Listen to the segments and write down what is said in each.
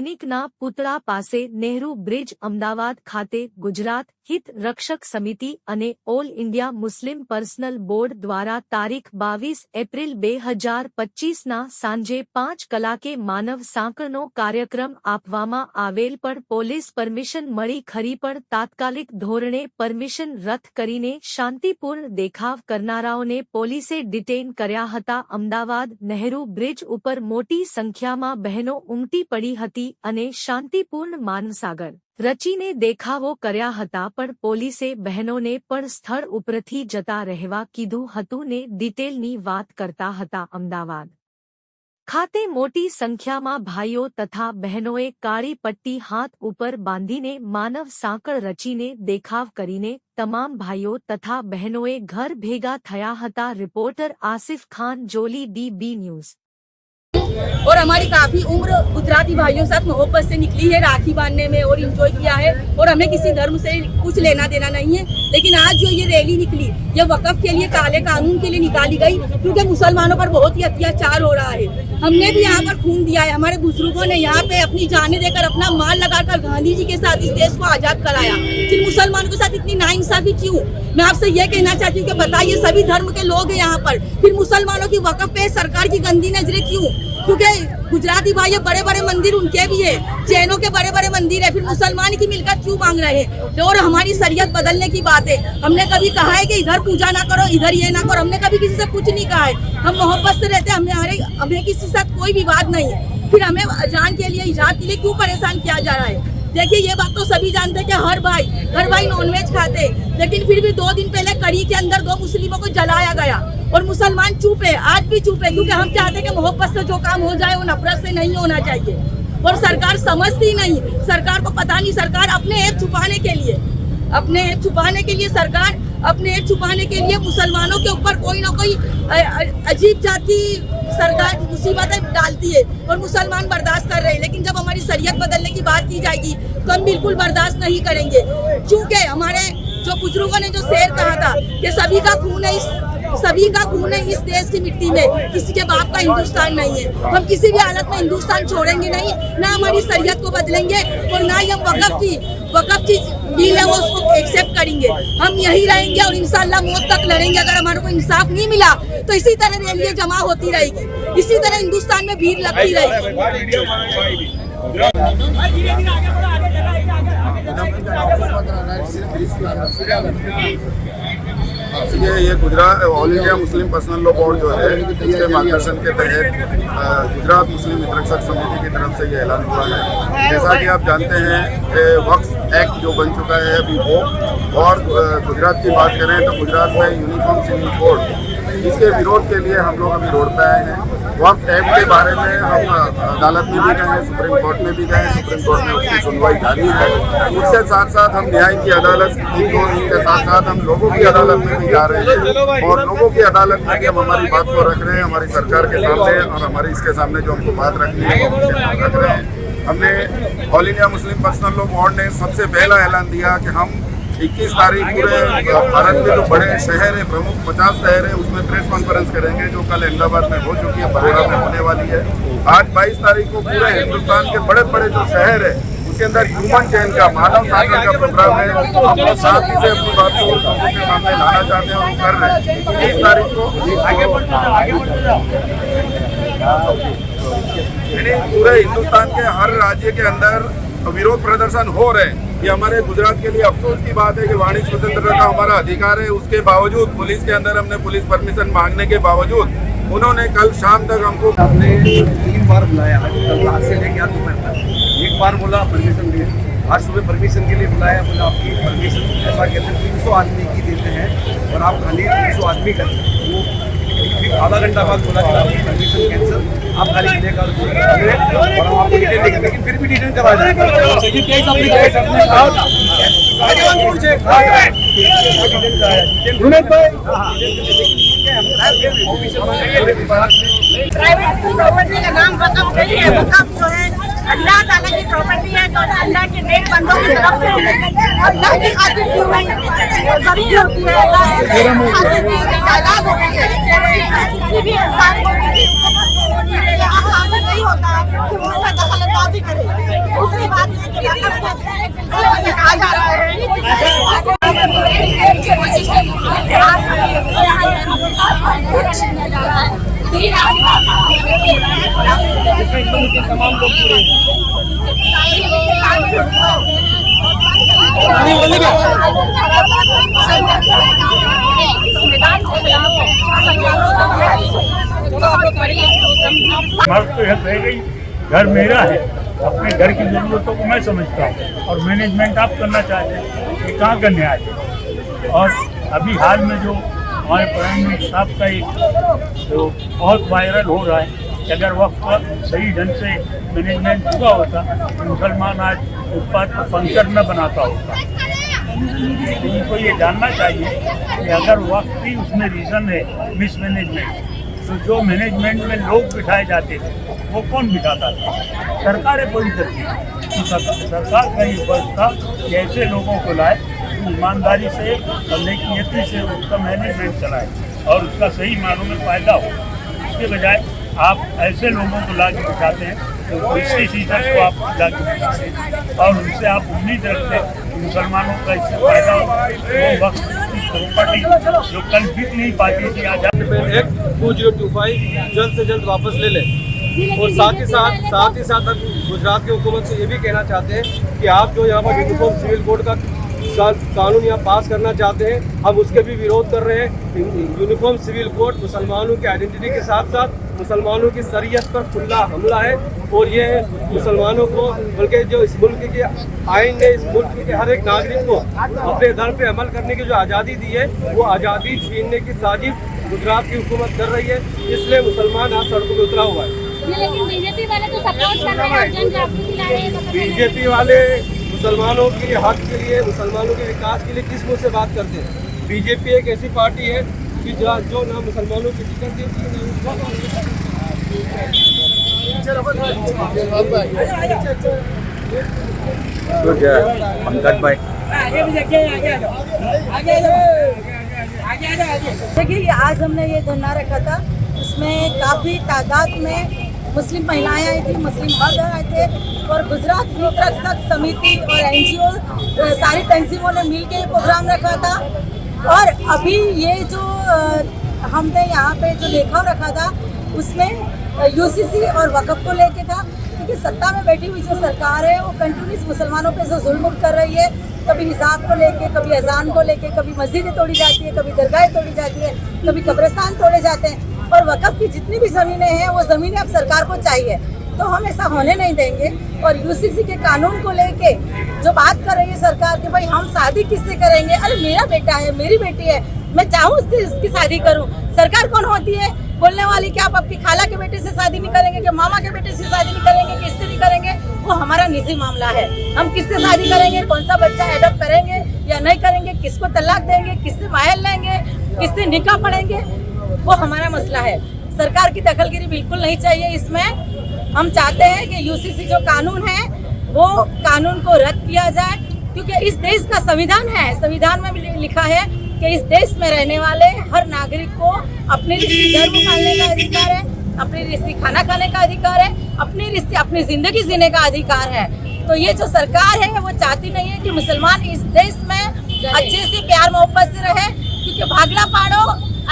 સૈનિકના પુતળા પાસે નેહરુ બ્રિજ અમદાવાદ ખાતે ગુજરાત હિત રક્ષક સમિતિ અને ઓલ ઇન્ડિયા મુસ્લિમ પર્સનલ બોર્ડ દ્વારા તારીખ 22 એપ્રિલ 2025ના સાંજે 5 કલાકે માનવ સાંકળનો કાર્યક્રમ આપવામાં આવેલ પણ પોલીસ પરમિશન મળી ખરી પણ તાત્કાલિક ધોરણે પરમિશન રદ કરીને શાંતિપૂર્ણ દેખાવ કરનારાઓને પોલીસે ડિટેન કર્યા હતા। અમદાવાદ નેહરુ બ્રિજ ઉપર મોટી સંખ્યામાં બહેનો ઉમટી પડી હતી અને શાંતિપૂર્ણ માનવસાગર રચીને દેખાવો કર્યા હતા પણ પોલીસે બહેનોને પણ સ્થળ ઉપરથી જતા રહેવા કીધું હતું ને ડિટેલની વાત કરતા હતા। અમદાવાદ ખાતે મોટી સંખ્યામાં ભાઈઓ તથા બહેનોએ કાળી પટ્ટી હાથ ઉપર બાંધીને માનવ સાંકળ રચીને દેખાવ કરીને તમામ ભાઈઓ તથા બહેનોએ ઘર ભેગા થયા હતા। રિપોર્ટર આસિફ ખાન જોલી DB न्यूज। और हमारी काफी उम्र गुजराती भाइयों के साथ मोहब्बत से निकली है, राखी बांधने में और एंजॉय किया है और हमें किसी धर्म से कुछ लेना देना नहीं है। लेकिन आज जो ये रैली निकली ये वक़्फ़ के लिए काले कानून के लिए निकाली गई क्योंकि मुसलमानों पर बहुत ही अत्याचार हो रहा है। हमने भी यहाँ पर खून दिया है, हमारे बुजुर्गों ने यहाँ पे अपनी जानें देकर अपना माल लगाकर गांधी जी के साथ इस देश को आजाद कराया। फिर मुसलमानों के साथ इतनी नाइंसाफी क्यों? मैं आपसे ये कहना चाहती हूँ कि बताइए, सभी धर्म के लोग हैं यहाँ पर, फिर मुसलमानों की वक़्फ़ पे सरकार की गंदी नजरें क्यों? क्योंकि गुजराती भाई बड़े बड़े मंदिर उनके भी है, जैनों के बड़े बड़े मंदिर है, फिर मुसलमान की मिलकत क्यों मांग रहे हैं? और हमारी शरीयत बदलने की बात है। हमने कभी कहा है कि इधर पूजा ना करो, इधर ये ना करो, हमने कभी किसी से कुछ नहीं कहा है। हम मोहब्बत से रहते हैं, हमें किसी के साथ कोई विवाद नहीं है। फिर हमें अजान के लिए इजाज़त के लिए क्यों परेशान किया जा रहा है? देखिए ये बात तो सभी जानते हैं कि हर भाई नॉनवेज खाते हैं, लेकिन फिर भी 2 दिन पहले कड़ी के अंदर 2 मुस्लिमों को जलाया गया और मुसलमान चुप है, आज भी चुप है क्योंकि हम चाहते हैं कि मोहब्बत से जो काम हो जाए वो नफरत से नहीं होना चाहिए। और सरकार समझती नहीं, सरकार को पता नहीं, सरकार अपने ऐप छुपाने के लिए मुसलमानों के ऊपर कोई ना कोई अजीब जात की सरकार मुसीबतें डालती है और मुसलमान बर्दाश्त कर रहे हैं। लेकिन जब हमारी शरीयत बदलने की बात की जाएगी तो हम बिल्कुल बर्दाश्त नहीं करेंगे क्योंकि हमारे जो बुजुर्गों ने जो शेर कहा था कि सभी का खून है इस देश की मिट्टी में, किसी के बाप का हिंदुस्तान नहीं है। हम किसी भी हालत में हिंदुस्तान छोड़ेंगे नहीं, ना हमारी शरीयत को बदलेंगे और ना ही हम वक़्फ़ की बिल है वो उसको एक्सेप्ट करेंगे। हम यही रहेंगे और इंशाअल्लाह मौत तक लड़ेंगे। अगर हमारे को इंसाफ नहीं मिला तो इसी तरह रैलियां जमा होती रहेगी, इसी तरह हिंदुस्तान में भीड़ लगती रहेगी। ये Gujarat all India Muslim personal law board जो है इसके मार्गदर्शन के तहत गुजरात मुस्लिम हित रक्षक समिति की तरफ से ये ऐलान हुआ है। जैसा कि आप जानते हैं कि वक्फ एक्ट जो बन चुका है अभी वो, और गुजरात की बात करें तो गुजरात में यूनिफॉर्म सिविल कोड, इसके विरोध के लिए हम लोग अभी रोड पे आए हैं। वक्फ एक्ट के बारे में हम अदालत में भी गए हैं, सुप्रीम कोर्ट में भी गए हैं, सुप्रीम कोर्ट ने उसकी सुनवाई जारी है। उसके साथ साथ हम न्याय की अदालत के साथ साथ हम लोगों की अदालत में भी जा रहे हैं और लोगों की अदालत में हम हमारी बात को रख रहे हैं, हमारी सरकार के सामने और हमारी इसके सामने जो हमको बात रखनी है वो रख रहे हैं। हमने all India Muslim personal law board ने सबसे पहला ऐलान दिया कि हम 21 तारीख पूरे भारत में जो बड़े शहर है, प्रमुख 50 शहर है, उसमें प्रेस कॉन्फ्रेंस करेंगे जो कल अहमदाबाद में हो चुकी है, बड़ौदा में होने वाली है। आज 22 तारीख को पूरे हिंदुस्तान के बड़े बड़े जो शहर है उसके अंदर ह्यूमन चेन का, मानव सागर का प्रोग्राम है। हम लोग साथ ही से अपनी बात को लोगों के सामने लाना चाहते हैं और कर रहे हैं। 21 तारीख को पूरे हिंदुस्तान के हर राज्य के अंदर विरोध प्रदर्शन हो रहे हैं। ये हमारे गुजरात के लिए अफसोस की बात है कि वाणी स्वतंत्रता का हमारा अधिकार है, उसके बावजूद पुलिस के अंदर हमने पुलिस परमिशन मांगने के बावजूद उन्होंने कल शाम तक हमको 3 बार बुलाया। आज से लेके आज दोपहर तक 1 बार बोला परमिशन दिए, आज सुबह परमिशन के लिए बुलाया, बोला आपकी परमिशन ऐसा कहते हैं 300 आदमी की देते हैं और आप खाली 300 आदमी करते हैं। वो फिर आधा घंटा बाद बोला कि आपकी परमिशन कैंसिल, आप खाली लेकर और हम आपको डिटेल देंगे, लेकिन फिर भी डिटेल करवा जाएगा। प्राइवेट प्रॉपर्टी का नाम वक़्फ़ नहीं है, वक़्फ़ जो है अल्लाह ताला की प्रॉपर्टी है जो अल्लाह के नेक बंदों की तरफ से अल्लाह की खातिर की हुई जमीन होती है, खातिर की तादाद होती है। किसी भी इंसान को नहीं होता कि वो उसका दखलंदाजी करे। कहा जा रहा है तमाम लोग मर्द तो यह रह गई, घर मेरा है, अपने घर की जरूरतों को मैं समझता हूँ और मैनेजमेंट आप करना चाहते हैं, ये कहाँ का न्याय है। और अभी हाल में जो हमारे प्राइम मिनिस्टर साहब का एक जो बहुत वायरल हो रहा है कि अगर वक्त पर सही ढंग से मैनेजमेंट हुआ होता तो मुसलमान आज फुटपाथ पर पंक्चर न बनाता होता। उनको ये जानना चाहिए कि अगर वक्त ही उसमें रीज़न है मिसमैनेजमेंट, तो जो मैनेजमेंट में लोग बिठाए जाते थे वो कौन बिठाता था? सरकारें कोई करती थी। सरकार का ये फर्ज था कि ऐसे लोगों को लाए ईमानदारी से और नेकियती से उसका मैनेजमेंट चलाए और उसका सही मानों में फायदा हो। इसके बजाय आप ऐसे लोगों को ला के बिठाते हैं तो दूसरी सीजर्स को आप ला के बिठाते हैं और उनसे आप उम्मीद रखते हैं कि मुसलमानों का इससे फायदा हो। वो वक्त की प्रॉपर्टी जो कल बिक नहीं पाती थी आज एक्ट 2025 जल्द से जल्द वापस ले लें। और साथ ही साथ हम गुजरात की हुकूमत से ये भी कहना चाहते हैं कि आप जो यहाँ पर यूनिफॉर्म सिविल कोड का कानून यहाँ पास करना चाहते हैं, हम उसके भी विरोध कर रहे हैं। यूनिफॉर्म सिविल कोड मुसलमानों की आइडेंटिटी के साथ साथ मुसलमानों की शरीयत पर खुला हमला है और ये मुसलमानों को, बल्कि जो इस मुल्क के आइन ने इस मुल्क के हर एक नागरिक को अपने दर पे अमल करने की जो आज़ादी दी है वो आज़ादी छीनने की साजिश गुजरात की हुकूमत कर रही है। इसलिए मुसलमान आज सड़कों पर उतरा हुआ है। लेकिन बीजेपी वाले तो सपोर्ट कर रहे हैं और जन जागृति ला रहे हैं। बीजेपी वाले मुसलमानों के हक के लिए, मुसलमानों के विकास के लिए किस मुँह से बात करते हैं? बीजेपी एक ऐसी पार्टी है कि जो ना मुसलमानों की टिकट देती है पंकज भाई देखिए, आज हमने ये धरना रखा था, उसमें काफ़ी तादाद में मुस्लिम महिलाएं आई थी, मुस्लिम मर्द आए थे और गुजरात हित रक्षक समिति और NGO सारी तंजीमों ने मिल के प्रोग्राम रखा था। और अभी ये जो हमने यहाँ पे जो लेखा रखा था उसमें UCC और वक़्फ़ को लेके था, क्योंकि सत्ता में बैठी हुई जो सरकार है वो कंटिन्यूस मुसलमानों पे जो जुल्म कर रही है, कभी हिजाब को लेके, कभी अजान को लेके, कभी मस्जिदें तोड़ी जाती है, कभी दरगाहें तोड़ी जाती है, कभी कब्रिस्तान तोड़े जाते हैं। और वक़्फ़ की जितनी भी ज़मीनें हैं वो ज़मीनें अब सरकार को चाहिए, तो हम ऐसा होने नहीं देंगे। और UCC के कानून को लेके जो बात कर रही है सरकार कि भाई हम शादी किससे करेंगे, अरे मेरा बेटा है, मेरी बेटी है, मैं चाहूँ उससे उसकी शादी करूँ। सरकार कौन होती है बोलने वाली कि आप आपकी खाला के बेटे से शादी नहीं करेंगे, कि मामा के बेटे से शादी नहीं करेंगे, किससे नहीं करेंगे? वो हमारा निजी मामला है। हम किससे शादी करेंगे, कौन सा बच्चा एडॉप्ट करेंगे या नहीं करेंगे, किसको तलाक देंगे, किससे माहल लेंगे, किससे निकाह पढ़ेंगे, वो हमारा मसला है। सरकार की दखलगिरी बिल्कुल नहीं चाहिए इसमें। हम चाहते हैं कि UCC जो कानून है वो कानून को रद्द किया जाए, क्योंकि इस देश का संविधान है, संविधान में भी लिखा है कि इस देश में रहने वाले हर नागरिक को अपने रिश्ते धर्म पालने का अधिकार है, अपनी रिश्ते खाना खाने का अधिकार है, अपनी रिश्ते अपनी जिंदगी जीने का अधिकार है। तो ये जो सरकार है वो चाहती नहीं है कि मुसलमान इस देश में अच्छे से प्यार मोहब्बत से रहे, क्योंकि भागला पाड़ो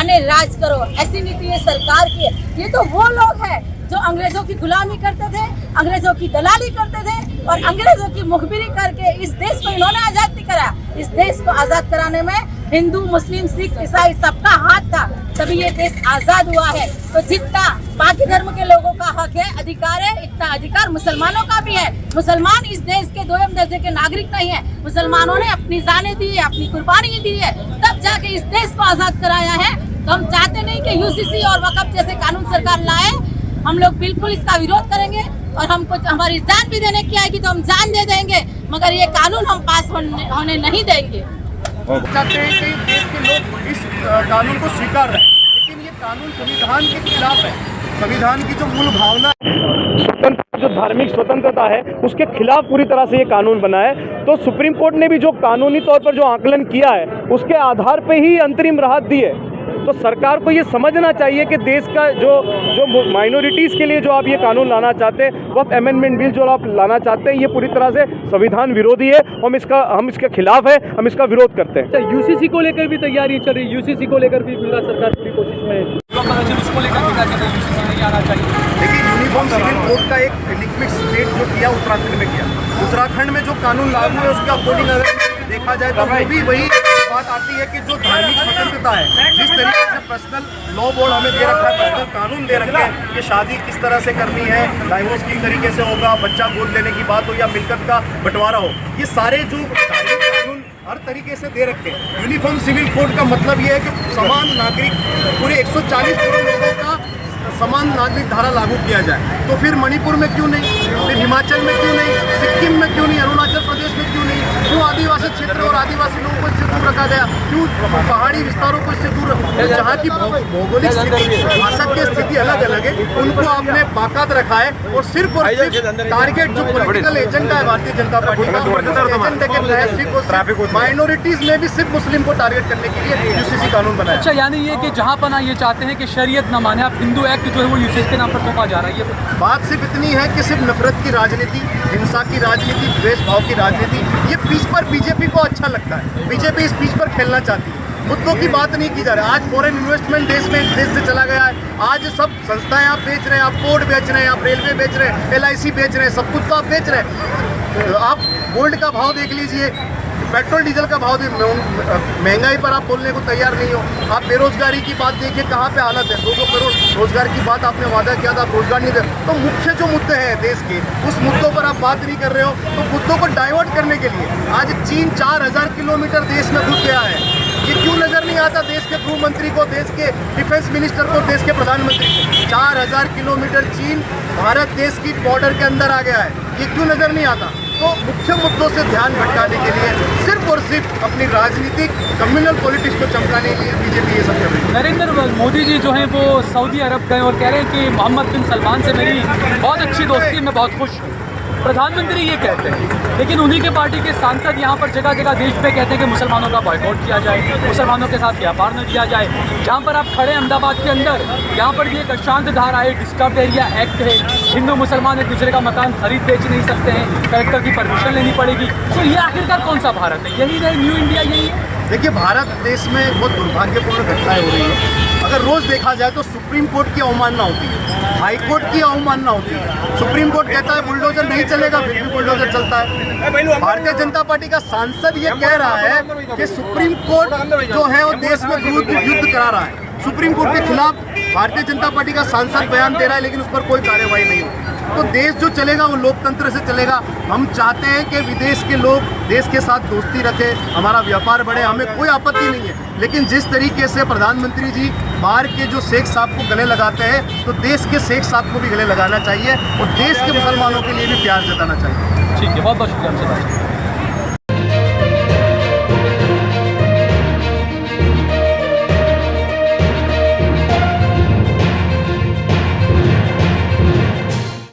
अने राज करो, ऐसी नीति है सरकार की। ये तो वो लोग हैं जो अंग्रेजों की गुलामी करते थे, अंग्रेजों की दलाली करते थे और अंग्रेजों की मुखबिरी करके इस देश को इन्होंने आजाद नहीं करा। इस देश को आजाद कराने में हिंदू, मुस्लिम, सिख, ईसाई सबका हाथ था, तभी ये देश आजाद हुआ है। तो जितना बाकी धर्म के लोगों का हक है, अधिकार है, इतना अधिकार मुसलमानों का भी है। मुसलमान इस देश के दोयम दर्जे के नागरिक नहीं है। मुसलमानों ने अपनी जानें दी है, अपनी कुर्बानी दी है, तब जाके इस देश को आजाद कराया है। तो हम चाहते नहीं कि UCC और वक़्फ़ जैसे कानून सरकार लाए। हम लोग बिल्कुल इसका विरोध करेंगे और हमको हमारी जान भी देने की आएगी तो हम जान दे देंगे, मगर ये कानून हम पास होने नहीं देंगे। चाहते हैं कि देश के लोग इस कानून को स्वीकार रहे, लेकिन ये कानून संविधान के खिलाफ है। संविधान की जो मूल भावना जो धार्मिक स्वतंत्रता है उसके खिलाफ पूरी तरह से ये कानून बना है। तो सुप्रीम कोर्ट ने भी जो कानूनी तौर पर जो आकलन किया है उसके आधार पे ही अंतरिम राहत दी है। तो सरकार को ये समझना चाहिए कि देश का जो माइनॉरिटीज़ के लिए जो आप ये कानून लाना चाहते हैं, वक्त अमेंडमेंट बिल जो आप लाना चाहते हैं, ये पूरी तरह से संविधान विरोधी है। हम इसके खिलाफ है, हम इसका विरोध करते हैं। यूसीसी को लेकर भी तैयारी चल रही है, यूसीसी को लेकर भी गुजरात सरकार पूरी कोशिश में है, उसको लेकर यूसीसी नहीं आना चाहिए। देखिए, यूनिफॉर्म सिविल कोड का एक लिक्विड स्टेट जो किया उत्तराखंड में किया, उत्तराखंड में जो कानून लागू है उसके अकॉर्डिंग अगर देखा जाए तो वो भी वही बात आती है कि जो धार्मिक स्वतंत्रता है, जिस तरीके से पर्सनल लॉ बोर्ड हमें दे रखा है, पर्सनल कानून दे रखे हैं कि शादी किस तरह से करनी है, डाइवोर्स किस तरीके से होगा, बच्चा गोद लेने की बात हो या मिलकत का बंटवारा हो, ये सारे जो धार्मिक कानून हर तरीके से दे रखे हैं। यूनिफॉर्म सिविल कोड का मतलब ये है कि समान नागरिक पूरे 140 करोड़ लोगों का समान नागरिक धारा लागू किया जाए। तो फिर मणिपुर में क्यों नहीं, फिर हिमाचल में क्यों नहीं, सिक्किम में क्यों नहीं, अरुणाचल प्रदेश में क्यों नहीं, क्यों आदिवासी क्षेत्र और आदिवासी लोगों को इससे दूर रखा गया, क्यों पहाड़ी विस्तारों को इससे दूर, जहाँ की भौगोलिक स्थिति, भाषा की स्थिति अलग अलग है, उनको आपने बाकात रखा है। और सिर्फ टारगेट जो पॉलिटिकल एजेंडा है भारतीय जनता पार्टी का, एजेंडे के तहत सिर्फ माइनॉरिटीज में भी सिर्फ मुस्लिम को टारगेट करने के लिए यूसीसी कानून बनाया। अच्छा, यानी ये कि जहाँ पना ये चाहते हैं कि शरीयत न माने, आप हिंदू एक्ट जो है वो यूसीसी के नाम पर थोपा जा रहा है। ये बात सिर्फ इतनी है कि सिर्फ नफरत की राजनीति, हिंसा की राजनीति, द्वेष भाव की राजनीति, ये पीच पर बीजेपी को अच्छा लगता है। बीजेपी इस पीच पर खेलना चाहती है, मुद्दों की बात नहीं की जा रही। आज फॉरेन इन्वेस्टमेंट देश से चला गया है, आज सब संस्थाएं आप बेच रहे हैं, आप पोर्ट बेच रहे हैं, आप रेलवे बेच रहे हैं, LIC बेच रहे हैं, सब कुछ तो आप बेच रहे हैं। आप गोल्ड का भाव देख लीजिए, पेट्रोल डीजल का भाव, महंगाई पर आप बोलने को तैयार नहीं हो। आप बेरोजगारी की बात देखिए कहाँ पे हालत है, 200 करोड़ रोजगार की बात आपने वादा किया था, आप रोजगार नहीं दे। तो मुख्य जो मुद्दे हैं देश के, उस मुद्दों पर आप बात नहीं कर रहे हो। तो मुद्दों को डाइवर्ट करने के लिए आज चीन 4000 किलोमीटर देश में घुस गया है। ये क्यों नजर नहीं आता देश के गृह मंत्री को, देश के डिफेंस मिनिस्टर को, देश के प्रधानमंत्री को? 4000 किलोमीटर चीन भारत देश की बॉर्डर के अंदर आ गया है, ये क्यों नजर नहीं आता? तो मुख्य मुद्दों से ध्यान भटकाने के लिए सिर्फ और सिर्फ अपनी राजनीतिक कम्युनल पॉलिटिक्स को चमकाने के लिए बीजेपी ये सब कर रही है। नरेंद्र मोदी जी जो हैं वो सऊदी अरब गए और कह रहे हैं कि मोहम्मद बिन सलमान से मेरी बहुत अच्छी दोस्ती है, मैं बहुत खुश हूँ। प्रधानमंत्री ये कहते हैं, लेकिन उन्हीं के पार्टी के सांसद यहाँ पर जगह जगह देश में कहते हैं कि मुसलमानों का बॉयकॉट किया जाए, मुसलमानों के साथ व्यापार न किया जाए। जहाँ पर आप खड़े अहमदाबाद के अंदर, यहाँ पर भी एक अशांत धारा है, डिस्टर्ब एरिया एक्ट है, हिंदू मुसलमान एक दूसरे का मकान खरीद बेच नहीं सकते हैं, कलेक्टर की परमिशन लेनी पड़ेगी। तो ये आखिरकार कौन सा भारत है? यही है न्यू इंडिया, यही है? देखिए, भारत देश में बहुत दुर्भाग्यपूर्ण घटनाएं हो रही है। अगर रोज देखा जाए तो सुप्रीम कोर्ट की अवमानना होती है, हाई कोर्ट की अवमानना होती है। सुप्रीम कोर्ट कहता है बुलडोजर नहीं चलेगा, फिर भी बुलडोजर चलता है। भारतीय जनता पार्टी का सांसद ये कह रहा है कि सुप्रीम कोर्ट जो है वो देश में युद्ध करा रहा है। सुप्रीम कोर्ट के खिलाफ भारतीय जनता पार्टी का सांसद बयान दे रहा है, लेकिन उस पर कोई कार्रवाई नहीं होती। तो देश जो चलेगा वो लोकतंत्र से चलेगा। हम चाहते हैं कि विदेश के लोग देश के साथ दोस्ती रखें, हमारा व्यापार बढ़े, हमें कोई आपत्ति नहीं है। लेकिन जिस तरीके से प्रधानमंत्री जी बाहर के जो शेख साहब को गले लगाते हैं, तो देश के शेख साहब को भी गले लगाना चाहिए और देश के मुसलमानों के लिए भी प्यार जताना चाहिए। ठीक है, बहुत बहुत शुक्रिया।